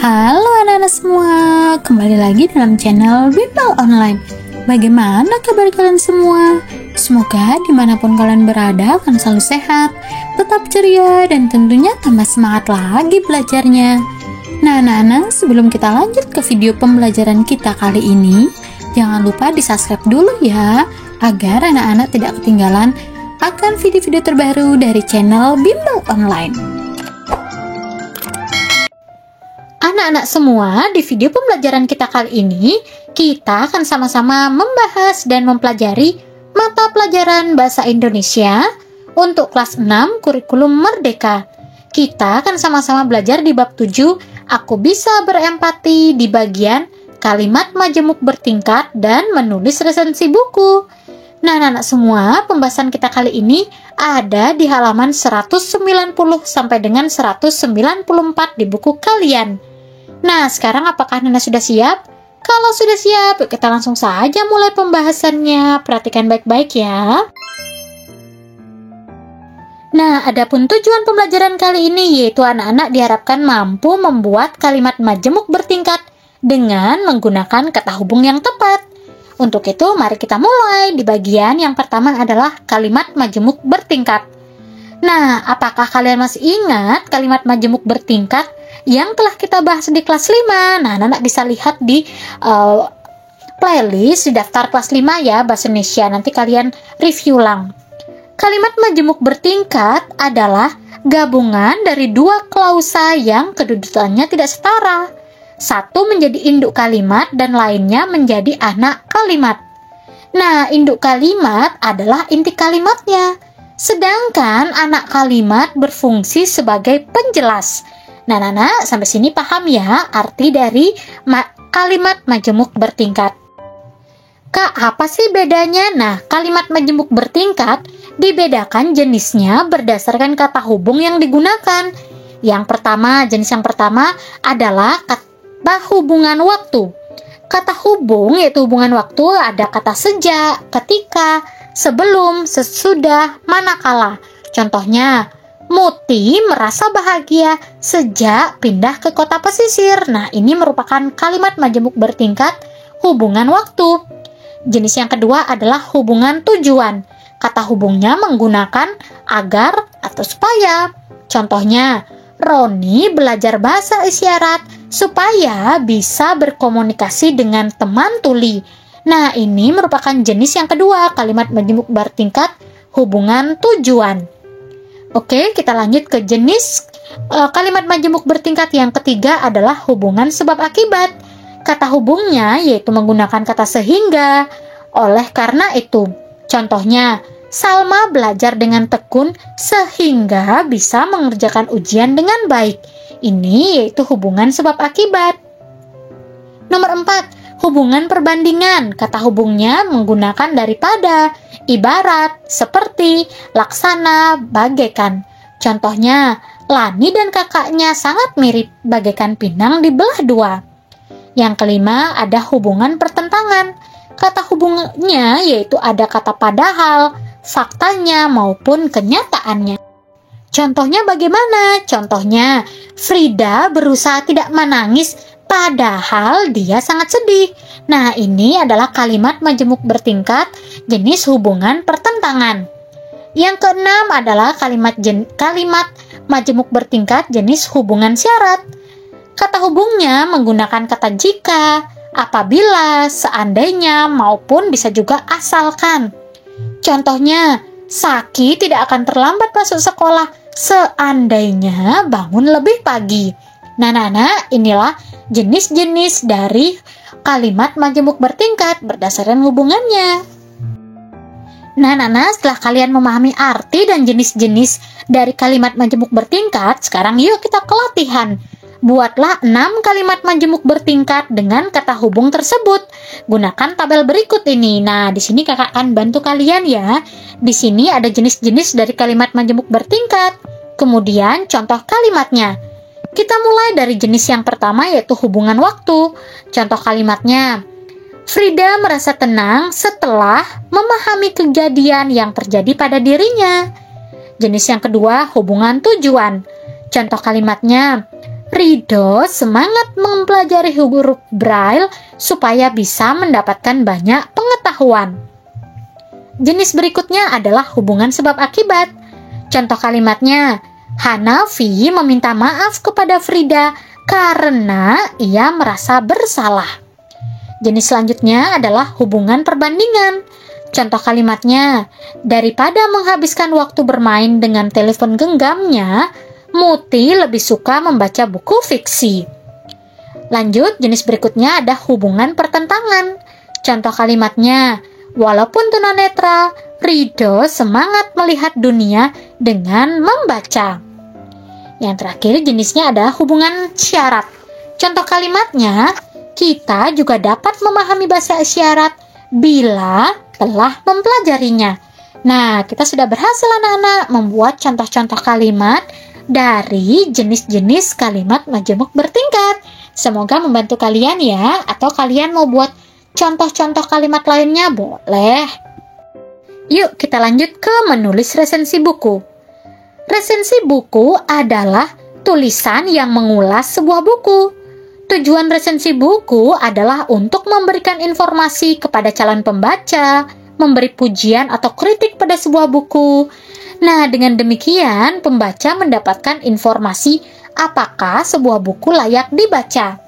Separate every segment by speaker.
Speaker 1: Halo anak-anak semua, kembali lagi dalam channel Bimbel Online. Bagaimana kabar kalian semua? Semoga dimanapun kalian berada akan selalu sehat, tetap ceria, dan tentunya tambah semangat lagi belajarnya. Nah anak-anak, sebelum kita lanjut ke video pembelajaran kita kali ini, jangan lupa di subscribe dulu ya, agar anak-anak tidak ketinggalan akan video-video terbaru dari channel Bimbel Online. Anak-anak semua, di video pembelajaran kita kali ini, kita akan sama-sama membahas dan mempelajari mata pelajaran Bahasa Indonesia untuk kelas 6 kurikulum Merdeka. Kita akan sama-sama belajar di bab 7, Aku Bisa Berempati, di bagian kalimat majemuk bertingkat dan menulis resensi buku. Nah, anak-anak semua, pembahasan kita kali ini ada di halaman 190 sampai dengan 194 di buku kalian. Nah, sekarang apakah Nana sudah siap? Kalau sudah siap, kita langsung saja mulai pembahasannya. Perhatikan baik-baik ya. Nah, adapun tujuan pembelajaran kali ini yaitu anak-anak diharapkan mampu membuat kalimat majemuk bertingkat dengan menggunakan kata hubung yang tepat. Untuk itu, mari kita mulai. Di bagian yang pertama adalah kalimat majemuk bertingkat. Nah, apakah kalian masih ingat kalimat majemuk bertingkat yang telah kita bahas di kelas 5? Nah, anak-anak bisa lihat di playlist di daftar kelas 5 ya, Bahasa Indonesia. Nanti kalian review ulang. Kalimat majemuk bertingkat adalah gabungan dari dua klausa yang kedudukannya tidak setara. Satu menjadi induk kalimat dan lainnya menjadi anak kalimat. Nah, induk kalimat adalah inti kalimatnya, sedangkan anak kalimat berfungsi sebagai penjelas. Nah, Nana, sampai sini paham ya arti dari kalimat majemuk bertingkat. Kak, apa sih bedanya? Nah, kalimat majemuk bertingkat dibedakan jenisnya berdasarkan kata hubung yang digunakan. Jenis yang pertama adalah kata hubungan waktu. Kata hubung yaitu hubungan waktu ada kata sejak, ketika, sebelum, sesudah, manakala. Contohnya, Muti merasa bahagia sejak pindah ke kota pesisir. Nah, ini merupakan kalimat majemuk bertingkat hubungan waktu. Jenis yang kedua adalah hubungan tujuan. Kata hubungnya menggunakan agar atau supaya. Contohnya, Roni belajar bahasa isyarat supaya bisa berkomunikasi dengan teman tuli. Nah, ini merupakan jenis yang kedua, kalimat majemuk bertingkat hubungan tujuan. Oke, kita lanjut ke jenis kalimat majemuk bertingkat yang ketiga adalah hubungan sebab akibat. Kata hubungnya yaitu menggunakan kata sehingga, oleh karena itu. Contohnya, Salma belajar dengan tekun sehingga bisa mengerjakan ujian dengan baik. Ini yaitu hubungan sebab akibat. Nomor 4, hubungan perbandingan. Kata hubungnya menggunakan daripada, ibarat, seperti, laksana, bagaikan. Contohnya, Lani dan kakaknya sangat mirip bagaikan pinang dibelah dua. Yang kelima, ada hubungan pertentangan. Kata hubungnya yaitu ada kata padahal, faktanya maupun kenyataannya. Contohnya bagaimana? Contohnya, Frida berusaha tidak menangis padahal dia sangat sedih. Nah, ini adalah kalimat majemuk bertingkat jenis hubungan pertentangan. Yang keenam adalah kalimat majemuk bertingkat jenis hubungan syarat. Kata hubungnya menggunakan kata jika, apabila, seandainya, maupun bisa juga asalkan. Contohnya, Saki tidak akan terlambat masuk sekolah seandainya bangun lebih pagi. Nah, inilah jenis-jenis dari kalimat majemuk bertingkat berdasarkan hubungannya. Nah, setelah kalian memahami arti dan jenis-jenis dari kalimat majemuk bertingkat, sekarang yuk kita ke latihan. Buatlah 6 kalimat majemuk bertingkat dengan kata hubung tersebut. Gunakan tabel berikut ini. Nah, di sini kakak akan bantu kalian ya. Di sini ada jenis-jenis dari kalimat majemuk bertingkat. Kemudian contoh kalimatnya. Kita mulai dari jenis yang pertama yaitu hubungan waktu. Contoh kalimatnya, Frida merasa tenang setelah memahami kejadian yang terjadi pada dirinya. Jenis yang kedua, hubungan tujuan. Contoh kalimatnya, Rido semangat mempelajari huruf Braille supaya bisa mendapatkan banyak pengetahuan. Jenis berikutnya adalah hubungan sebab akibat. Contoh kalimatnya, Hanafi meminta maaf kepada Frida karena ia merasa bersalah. Jenis selanjutnya adalah hubungan perbandingan. Contoh kalimatnya, daripada menghabiskan waktu bermain dengan telepon genggamnya, Muti lebih suka membaca buku fiksi. Lanjut, jenis berikutnya ada hubungan pertentangan. Contoh kalimatnya, walaupun tunanetra, Rido semangat melihat dunia dengan membaca. Yang terakhir jenisnya adalah hubungan syarat. Contoh kalimatnya, kita juga dapat memahami bahasa isyarat bila telah mempelajarinya. Nah, kita sudah berhasil anak-anak membuat contoh-contoh kalimat dari jenis-jenis kalimat majemuk bertingkat. Semoga membantu kalian ya, atau kalian mau buat contoh-contoh kalimat lainnya boleh. Yuk kita lanjut ke menulis resensi buku. Resensi buku adalah tulisan yang mengulas sebuah buku. Tujuan resensi buku adalah untuk memberikan informasi kepada calon pembaca, memberi pujian atau kritik pada sebuah buku. Nah, dengan demikian pembaca mendapatkan informasi apakah sebuah buku layak dibaca.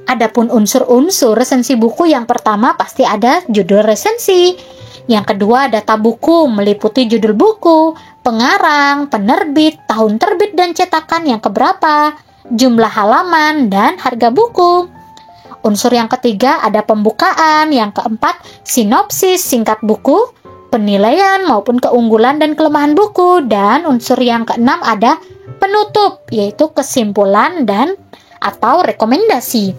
Speaker 1: Adapun unsur-unsur resensi buku, yang pertama pasti ada judul resensi. Yang kedua data buku meliputi judul buku, pengarang, penerbit, tahun terbit dan cetakan yang keberapa, jumlah halaman, dan harga buku. Unsur yang ketiga ada pembukaan, yang keempat sinopsis singkat buku, penilaian maupun keunggulan dan kelemahan buku, dan unsur yang keenam ada penutup, yaitu kesimpulan dan atau rekomendasi.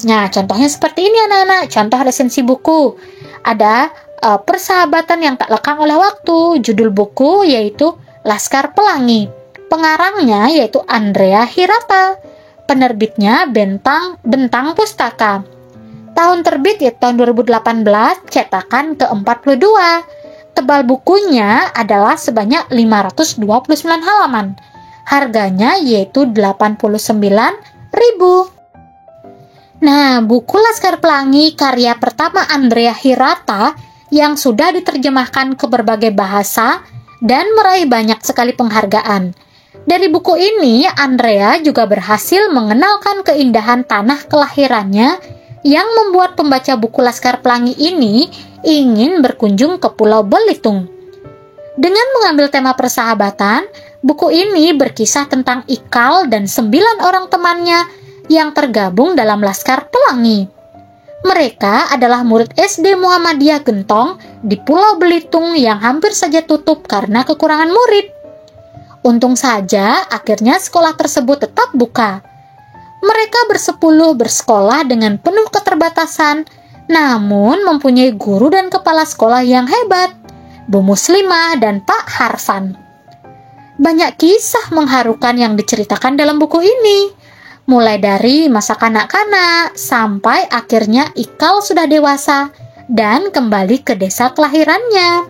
Speaker 1: Nah, contohnya seperti ini anak-anak, contoh resensi buku. Ada persahabatan yang tak lekang oleh waktu, judul buku yaitu Laskar Pelangi, pengarangnya yaitu Andrea Hirata, penerbitnya Bentang Pustaka, tahun terbit yaitu tahun 2018, cetakan ke-42, tebal bukunya adalah sebanyak 529 halaman, harganya yaitu 89.000. Nah, buku Laskar Pelangi karya pertama Andrea Hirata yang sudah diterjemahkan ke berbagai bahasa dan meraih banyak sekali penghargaan. Dari buku ini, Andrea juga berhasil mengenalkan keindahan tanah kelahirannya yang membuat pembaca buku Laskar Pelangi ini ingin berkunjung ke Pulau Belitung. Dengan mengambil tema persahabatan, buku ini berkisah tentang Ikal dan 9 orang temannya yang tergabung dalam Laskar Pelangi. Mereka adalah murid SD Muhammadiyah Gentong di Pulau Belitung yang hampir saja tutup karena kekurangan murid. Untung saja akhirnya sekolah tersebut tetap buka. Mereka bersepuluh bersekolah dengan penuh keterbatasan, namun mempunyai guru dan kepala sekolah yang hebat, Bu Muslimah dan Pak Harfan. Banyak kisah mengharukan yang diceritakan dalam buku ini. Mulai dari masa kanak-kanak sampai akhirnya Ikal sudah dewasa dan kembali ke desa kelahirannya.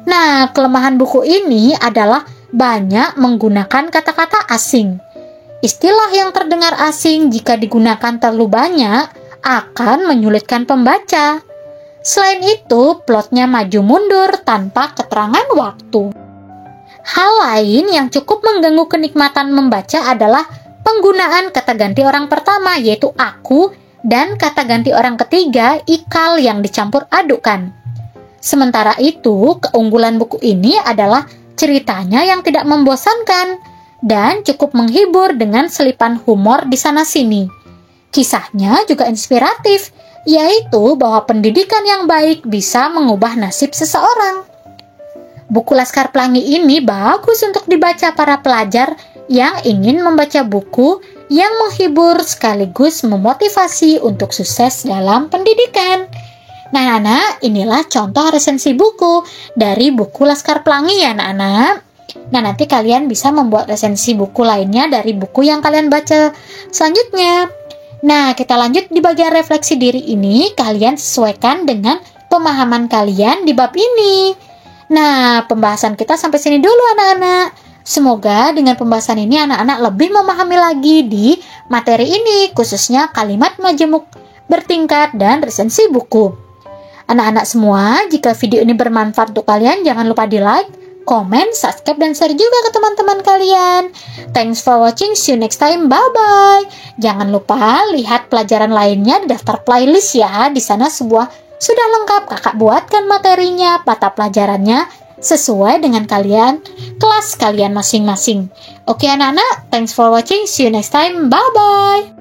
Speaker 1: Nah, kelemahan buku ini adalah banyak menggunakan kata-kata asing. Istilah yang terdengar asing jika digunakan terlalu banyak akan menyulitkan pembaca. Selain itu, plotnya maju mundur tanpa keterangan waktu. Hal lain yang cukup mengganggu kenikmatan membaca adalah penggunaan kata ganti orang pertama yaitu aku dan kata ganti orang ketiga Ikal yang dicampur adukkan. Sementara itu, keunggulan buku ini adalah ceritanya yang tidak membosankan dan cukup menghibur dengan selipan humor di sana-sini. Kisahnya juga inspiratif, yaitu bahwa pendidikan yang baik bisa mengubah nasib seseorang. Buku Laskar Pelangi ini bagus untuk dibaca para pelajar yang ingin membaca buku yang menghibur sekaligus memotivasi untuk sukses dalam pendidikan. Nah, anak-anak, inilah contoh resensi buku dari buku Laskar Pelangi ya, anak-anak. Nah, nanti kalian bisa membuat resensi buku lainnya dari buku yang kalian baca selanjutnya. Nah, kita lanjut di bagian refleksi diri ini, kalian sesuaikan dengan pemahaman kalian di bab ini. Nah, pembahasan kita sampai sini dulu anak-anak. Semoga dengan pembahasan ini anak-anak lebih memahami lagi di materi ini, khususnya kalimat majemuk bertingkat dan resensi buku. Anak-anak semua, jika video ini bermanfaat untuk kalian, jangan lupa di like, komen, subscribe, dan share juga ke teman-teman kalian. Thanks for watching, see you next time, bye-bye. Jangan lupa lihat pelajaran lainnya di daftar playlist ya. Di sana sudah lengkap, kakak buatkan materinya, mata pelajarannya sesuai dengan kelas kalian masing-masing. Oke anak-anak, thanks for watching, see you next time, bye-bye.